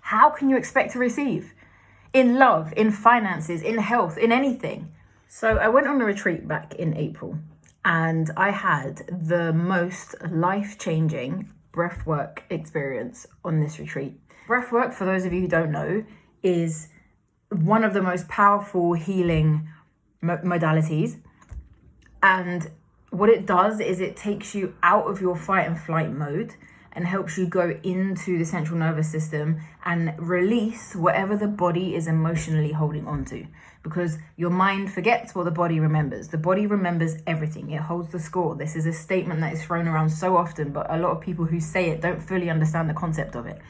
how can you expect to receive? In love, in finances, in health, in anything. So I went on a retreat back in April and I had the most life-changing breathwork experience on this retreat. Breathwork, for those of you who don't know, is one of the most powerful healing modalities. And what it does is it takes you out of your fight and flight mode and helps you go into the central nervous system and release whatever the body is emotionally holding on to. Because your mind forgets what the body remembers. The body remembers everything. It holds the score. This is a statement that is thrown around so often, but a lot of people who say it don't fully understand the concept of it.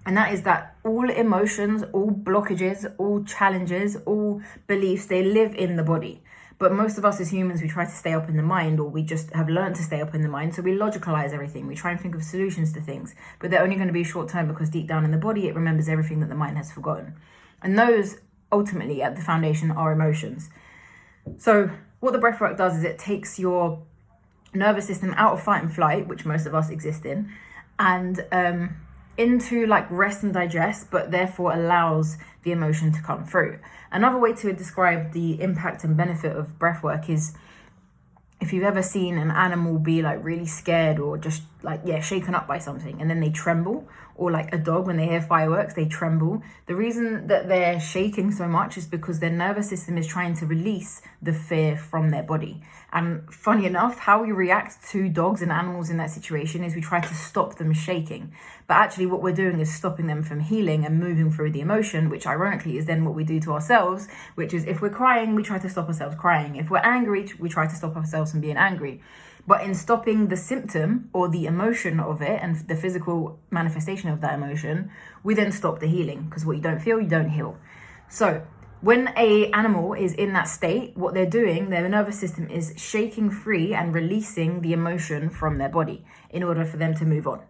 And that is that all emotions, all blockages, all challenges, all beliefs, they live in the body. But most of us as humans, we try to stay up in the mind, or we just have learned to stay up in the mind. So we logicalize everything. We try and think of solutions to things, but they're only going to be short term because deep down in the body, it remembers everything that the mind has forgotten. And those ultimately at the foundation are emotions. So what the breathwork does is it takes your nervous system out of fight and flight, which most of us exist in, and into like rest and digest, but therefore allows the emotion to come through. Another way to describe the impact and benefit of breathwork is if you've ever seen an animal be like really scared or just like, shaken up by something and then they tremble, or like a dog when they hear fireworks, they tremble. The reason that they're shaking so much is because their nervous system is trying to release the fear from their body. And funny enough, how we react to dogs and animals in that situation is we try to stop them shaking. But actually what we're doing is stopping them from healing and moving through the emotion, which ironically is then what we do to ourselves, which is if we're crying, we try to stop ourselves crying. If we're angry, we try to stop ourselves from being angry. But in stopping the symptom or the emotion of it and the physical manifestation of that emotion, we then stop the healing, because what you don't feel, you don't heal. So when an animal is in that state, what they're doing, their nervous system is shaking free and releasing the emotion from their body in order for them to move on.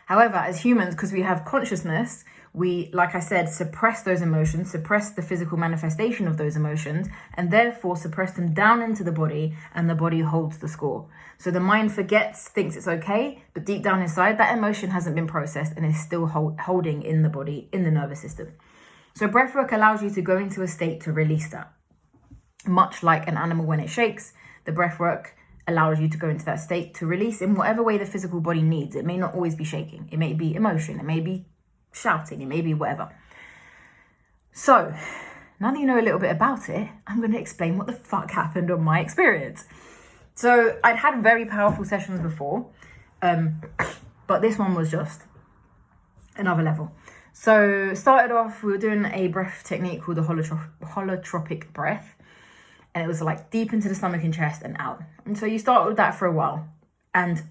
However, as humans, because we have consciousness, we, like I said, suppress those emotions, suppress the physical manifestation of those emotions, and therefore suppress them down into the body, and the body holds the score. So the mind forgets, thinks it's okay, but deep down inside, that emotion hasn't been processed and is still holding in the body, in the nervous system. So breathwork allows you to go into a state to release that. Much like an animal when it shakes, the breathwork allows you to go into that state to release in whatever way the physical body needs. It may not always be shaking. It may be emotion. It may be shouting. It may be whatever. So now that you know a little bit about it, I'm going to explain what the fuck happened on my experience. So I'd had very powerful sessions before, but this one was just another level. So started off, we were doing a breath technique called the holotropic breath. And it was like deep into the stomach and chest and out. And so you start with that for a while. And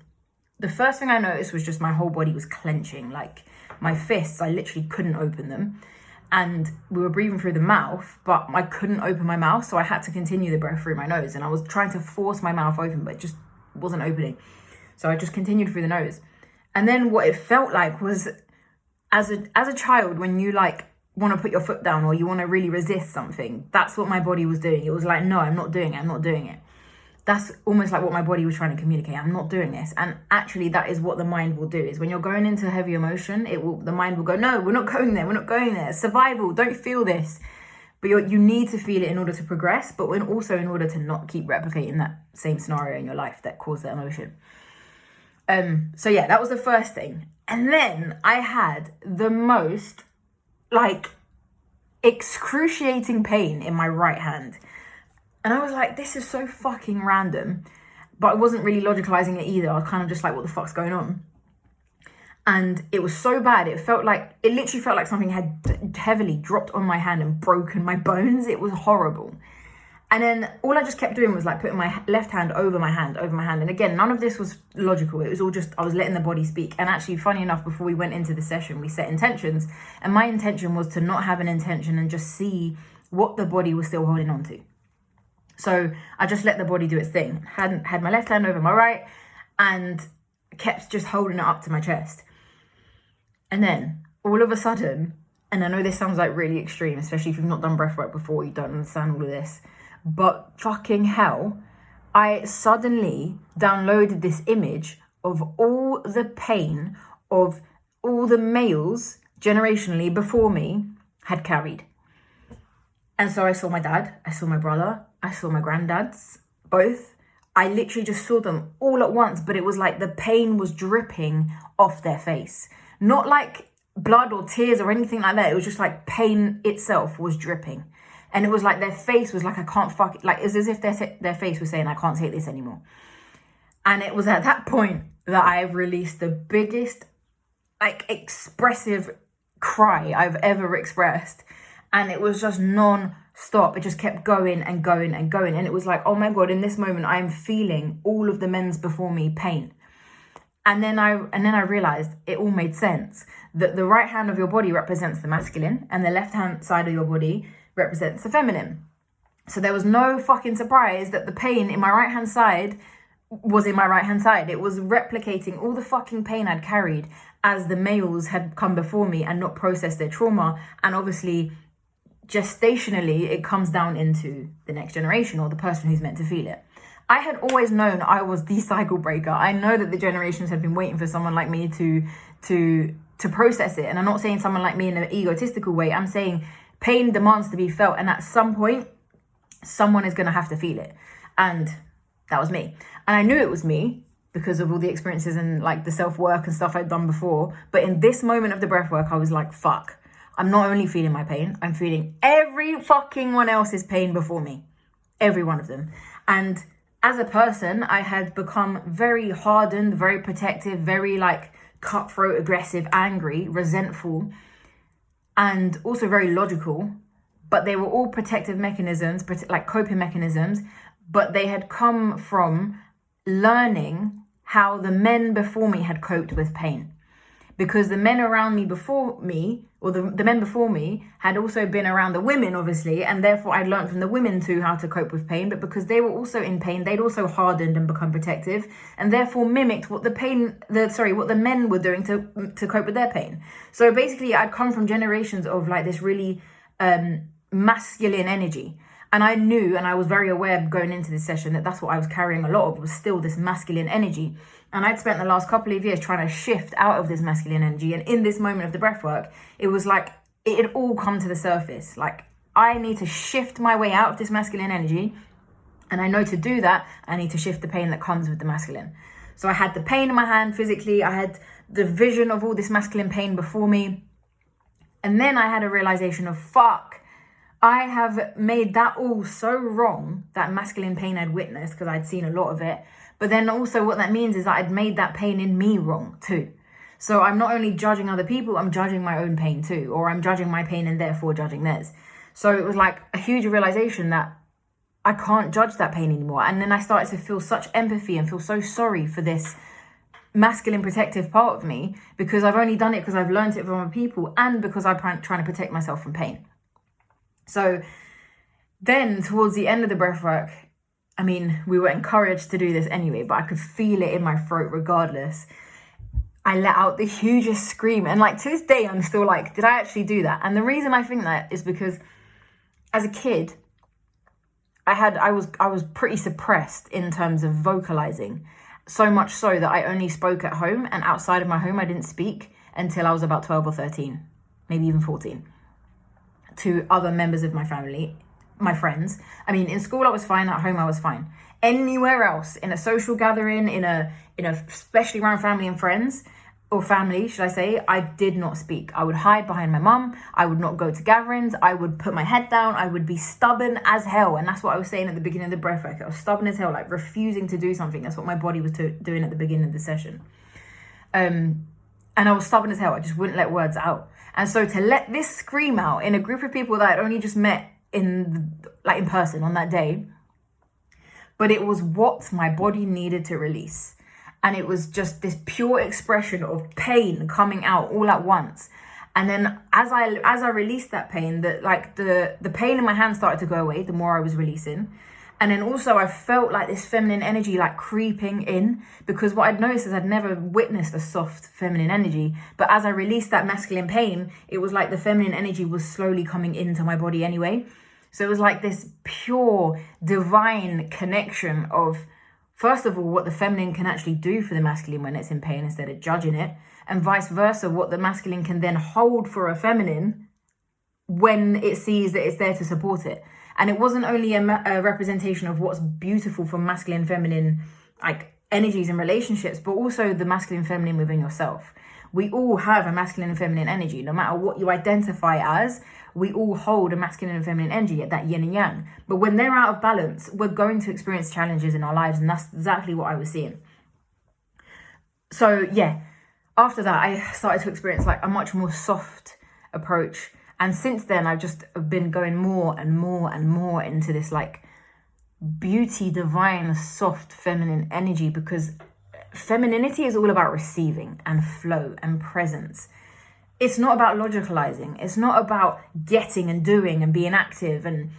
the first thing I noticed was just my whole body was clenching. Like my fists, I literally couldn't open them. And we were breathing through the mouth, but I couldn't open my mouth. So I had to continue the breath through my nose. And I was trying to force my mouth open, but it just wasn't opening. So I just continued through the nose. And then what it felt like was as a child, when you like want to put your foot down or you want to really resist something, that's what my body was doing. It was like, no, I'm not doing it. That's almost like what my body was trying to communicate. I'm not doing this. And actually that is what the mind will do, is when you're going into heavy emotion, the mind will go, no, we're not going there. Survival, don't feel this. But you need to feel it in order to progress, but also in order to not keep replicating that same scenario in your life that caused that emotion. So yeah, that was the first thing. And then I had the most like excruciating pain in my right hand. And I was like, this is so fucking random. But I wasn't really logicalizing it either. I was kind of just like, what the fuck's going on? And it was so bad. It literally felt like something had heavily dropped on my hand and broken my bones. It was horrible. And then all I just kept doing was like putting my left hand over my hand. And again, none of this was logical. It was all just, I was letting the body speak. And actually, funny enough, before we went into the session, we set intentions. And my intention was to not have an intention and just see what the body was still holding on to. So I just let the body do its thing. Had my left hand over my right and kept just holding it up to my chest. And then all of a sudden, and I know this sounds like really extreme, especially if you've not done breathwork before, you don't understand all of this. But fucking hell, I suddenly downloaded this image of all the pain of all the males generationally before me had carried. And so I saw my dad, I saw my brother, I saw my granddads, both. I literally just saw them all at once, but it was like the pain was dripping off their face. Not like blood or tears or anything like that. It was just like pain itself was dripping. And it was like their face was like, I can't fuck it. Like, it was as if their face was saying, I can't take this anymore. And it was at that point that I released the biggest, like, expressive cry I've ever expressed. And it was just non-stop. It just kept going and going and going. And it was like, oh my God, in this moment, I am feeling all of the men's before me pain. And then I realized it all made sense, that the right hand of your body represents the masculine and the left hand side of your body represents the feminine. So there was no fucking surprise that the pain in my right hand side was in my right hand side. It was replicating all the fucking pain I'd carried as the males had come before me and not processed their trauma. And obviously, gestationally, it comes down into the next generation or the person who's meant to feel it. I had always known I was the cycle breaker. I know that the generations had been waiting for someone like me to process it. And I'm not saying someone like me in an egotistical way. I'm saying pain demands to be felt. And at some point, someone is going to have to feel it. And that was me. And I knew it was me because of all the experiences and like the self-work and stuff I'd done before. But in this moment of the breath work, I was like, fuck. I'm not only feeling my pain, I'm feeling every fucking one else's pain before me. Every one of them. And as a person, I had become very hardened, very protective, very like cutthroat, aggressive, angry, resentful, and also very logical. But they were all protective mechanisms, like coping mechanisms, but they had come from learning how the men before me had coped with pain. Because the men around me before me, or the men before me, had also been around the women, obviously, and therefore I'd learned from the women too how to cope with pain. But because they were also in pain, they'd also hardened and become protective, and therefore mimicked what what the men were doing to cope with their pain. So basically, I'd come from generations of like this really masculine energy. And I knew, and I was very aware going into this session, that that's what I was carrying a lot of, was still this masculine energy. And I'd spent the last couple of years trying to shift out of this masculine energy. And in this moment of the breath work, it was like it had all come to the surface. Like, I need to shift my way out of this masculine energy. And I know to do that, I need to shift the pain that comes with the masculine. So I had the pain in my hand physically. I had the vision of all this masculine pain before me. And then I had a realization of, fuck, I have made that all so wrong, that masculine pain I'd witnessed, because I'd seen a lot of it. But then also what that means is that I'd made that pain in me wrong too. So I'm not only judging other people, I'm judging my own pain too. Or I'm judging my pain and therefore judging theirs. So it was like a huge realization that I can't judge that pain anymore. And then I started to feel such empathy and feel so sorry for this masculine protective part of me, because I've only done it because I've learned it from other people and because I'm trying to protect myself from pain. So then towards the end of the breathwork, I mean, we were encouraged to do this anyway, but I could feel it in my throat regardless. I let out the hugest scream. And like to this day, I'm still like, did I actually do that? And the reason I think that is because as a kid, I was pretty suppressed in terms of vocalizing. So much so that I only spoke at home, and outside of my home, I didn't speak until I was about 12 or 13, maybe even 14. To other members of my family, my friends. I mean, in school I was fine, at home I was fine. Anywhere else, in a social gathering, in a especially around family and friends, or family, should I say, I did not speak. I would hide behind my mum. I would not go to gatherings. I would put my head down. I would be stubborn as hell. And that's what I was saying at the beginning of the breathwork. I was stubborn as hell, like refusing to do something. That's what my body was doing at the beginning of the session. And I was stubborn as hell. I just wouldn't let words out. And so to let this scream out in a group of people that I'd only just met in person on that day, but it was what my body needed to release. And it was just this pure expression of pain coming out all at once. And then as I released that pain, the pain in my hand started to go away the more I was releasing. And then also I felt like this feminine energy like creeping in, because what I'd noticed is I'd never witnessed a soft feminine energy. But as I released that masculine pain, it was like the feminine energy was slowly coming into my body anyway. So it was like this pure divine connection of First of all, what the feminine can actually do for the masculine when it's in pain instead of judging it, and vice versa, what the masculine can then hold for a feminine when it sees that it's there to support it. And it wasn't only a representation of what's beautiful from masculine and feminine like energies and relationships, but also the masculine and feminine within yourself. We all have a masculine and feminine energy. No matter what you identify as, we all hold a masculine and feminine energy at that yin and yang. But when they're out of balance, we're going to experience challenges in our lives. And that's exactly what I was seeing. So yeah, after that, I started to experience like a much more soft approach. And since then, I've just been going more and more and more into this like beauty, divine, soft, feminine energy, because femininity is all about receiving and flow and presence. It's not about logicalizing. It's not about getting and doing and being active, and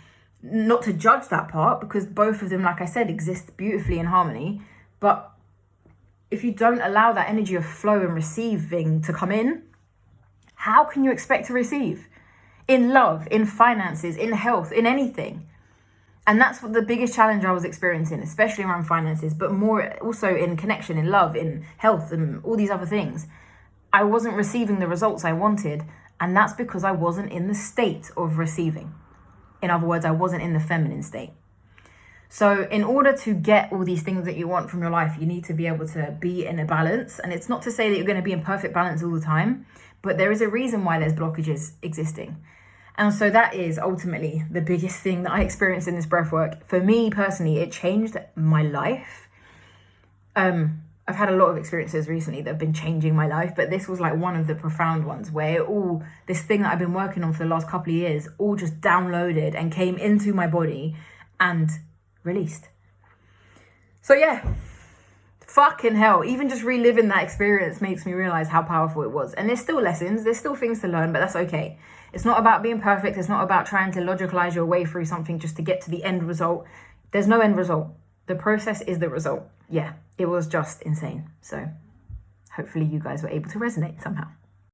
not to judge that part, because both of them, like I said, exist beautifully in harmony. But if you don't allow that energy of flow and receiving to come in, how can you expect to receive? In love, in finances, in health, in anything. And that's what the biggest challenge I was experiencing, especially around finances, but more also in connection, in love, in health, and all these other things. I wasn't receiving the results I wanted, and that's because I wasn't in the state of receiving. In other words, I wasn't in the feminine state. So in order to get all these things that you want from your life, you need to be able to be in a balance. And it's not to say that you're going to be in perfect balance all the time, but there is a reason why there's blockages existing. And so that is ultimately the biggest thing that I experienced in this breath work. For me personally, it changed my life. I've had a lot of experiences recently that have been changing my life, but this was like one of the profound ones where this thing that I've been working on for the last couple of years, all just downloaded and came into my body and released. So yeah, fucking hell, even just reliving that experience makes me realize how powerful it was. And there's still lessons, there's still things to learn, but that's okay. It's not about being perfect. It's not about trying to logicalize your way through something just to get to the end result. There's no end result. The process is the result. Yeah, it was just insane. So hopefully you guys were able to resonate somehow.